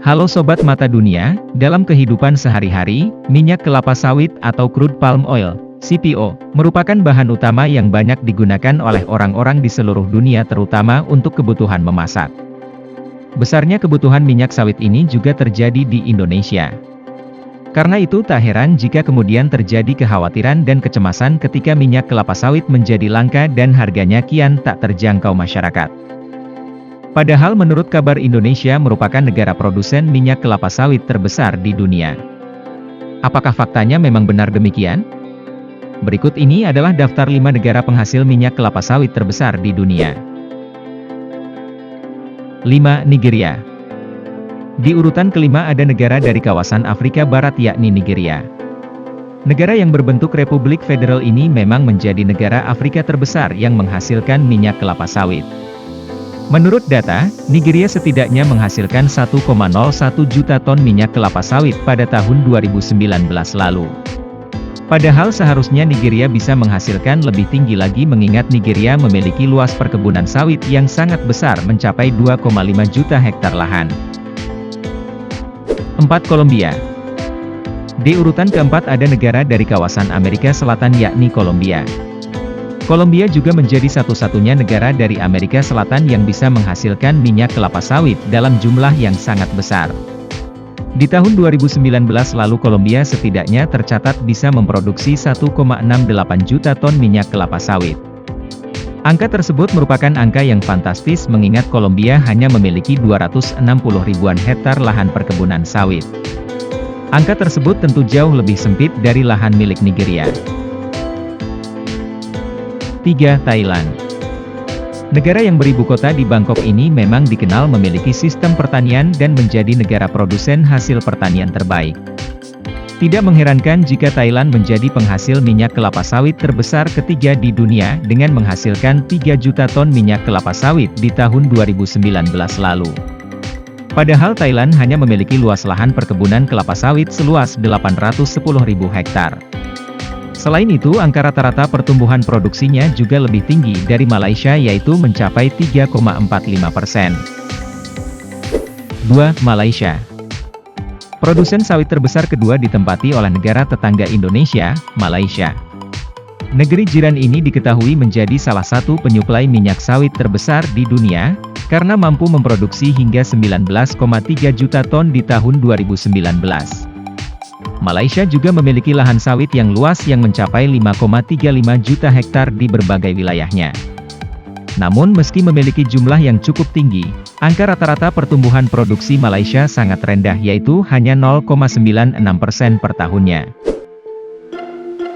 Halo Sobat Mata Dunia, dalam kehidupan sehari-hari, minyak kelapa sawit atau crude palm oil, CPO, merupakan bahan utama yang banyak digunakan oleh orang-orang di seluruh dunia terutama untuk kebutuhan memasak. Besarnya kebutuhan minyak sawit ini juga terjadi di Indonesia. Karena itu tak heran jika kemudian terjadi kekhawatiran dan kecemasan ketika minyak kelapa sawit menjadi langka dan harganya kian tak terjangkau masyarakat. Padahal menurut kabar Indonesia merupakan negara produsen minyak kelapa sawit terbesar di dunia. Apakah faktanya memang benar demikian? Berikut ini adalah daftar 5 negara penghasil minyak kelapa sawit terbesar di dunia. 5. Nigeria. Di urutan kelima ada negara dari kawasan Afrika Barat yakni Nigeria. Negara yang berbentuk Republik Federal ini memang menjadi negara Afrika terbesar yang menghasilkan minyak kelapa sawit. Menurut data, Nigeria setidaknya menghasilkan 1,01 juta ton minyak kelapa sawit pada tahun 2019 lalu. Padahal seharusnya Nigeria bisa menghasilkan lebih tinggi lagi mengingat Nigeria memiliki luas perkebunan sawit yang sangat besar mencapai 2,5 juta hektar lahan. 4. Kolombia. Di urutan keempat ada negara dari kawasan Amerika Selatan yakni Kolombia. Kolombia juga menjadi satu-satunya negara dari Amerika Selatan yang bisa menghasilkan minyak kelapa sawit dalam jumlah yang sangat besar. Di tahun 2019 lalu Kolombia setidaknya tercatat bisa memproduksi 1,68 juta ton minyak kelapa sawit. Angka tersebut merupakan angka yang fantastis mengingat Kolombia hanya memiliki 260 ribuan hektar lahan perkebunan sawit. Angka tersebut tentu jauh lebih sempit dari lahan milik Nigeria. 3. Thailand. Negara yang beribu kota di Bangkok ini memang dikenal memiliki sistem pertanian dan menjadi negara produsen hasil pertanian terbaik. Tidak mengherankan jika Thailand menjadi penghasil minyak kelapa sawit terbesar ketiga di dunia dengan menghasilkan 3 juta ton minyak kelapa sawit di tahun 2019 lalu. Padahal Thailand hanya memiliki luas lahan perkebunan kelapa sawit seluas 810.000 hektar. Selain itu, angka rata-rata pertumbuhan produksinya juga lebih tinggi dari Malaysia yaitu mencapai 3,45%. 2. Malaysia. Produsen sawit terbesar kedua ditempati oleh negara tetangga Indonesia, Malaysia. Negeri jiran ini diketahui menjadi salah satu penyuplai minyak sawit terbesar di dunia, karena mampu memproduksi hingga 19,3 juta ton di tahun 2019. Malaysia juga memiliki lahan sawit yang luas yang mencapai 5,35 juta hektar di berbagai wilayahnya. Namun meski memiliki jumlah yang cukup tinggi, angka rata-rata pertumbuhan produksi Malaysia sangat rendah yaitu hanya 0,96% per tahunnya.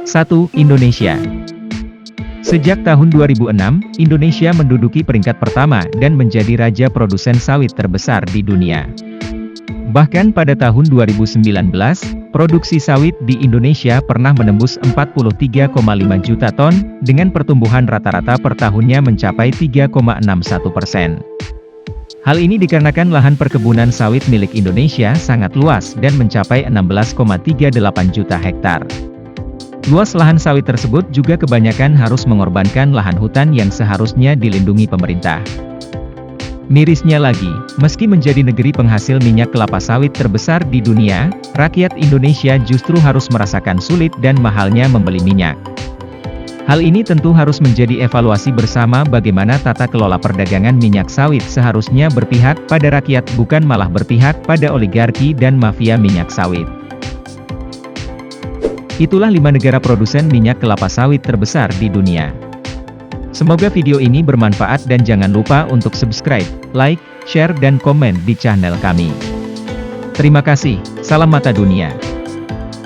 1. Indonesia. Sejak tahun 2006, Indonesia menduduki peringkat pertama dan menjadi raja produsen sawit terbesar di dunia. Bahkan pada tahun 2019, produksi sawit di Indonesia pernah menembus 43,5 juta ton, dengan pertumbuhan rata-rata per tahunnya mencapai 3,61%. Hal ini dikarenakan lahan perkebunan sawit milik Indonesia sangat luas dan mencapai 16,38 juta hektar. Luas lahan sawit tersebut juga kebanyakan harus mengorbankan lahan hutan yang seharusnya dilindungi pemerintah. Mirisnya lagi, meski menjadi negeri penghasil minyak kelapa sawit terbesar di dunia, rakyat Indonesia justru harus merasakan sulit dan mahalnya membeli minyak. Hal ini tentu harus menjadi evaluasi bersama bagaimana tata kelola perdagangan minyak sawit seharusnya berpihak pada rakyat bukan malah berpihak pada oligarki dan mafia minyak sawit. Itulah 5 negara produsen minyak kelapa sawit terbesar di dunia. Semoga video ini bermanfaat dan jangan lupa untuk subscribe, like, share dan komen di channel kami. Terima kasih, salam mata dunia.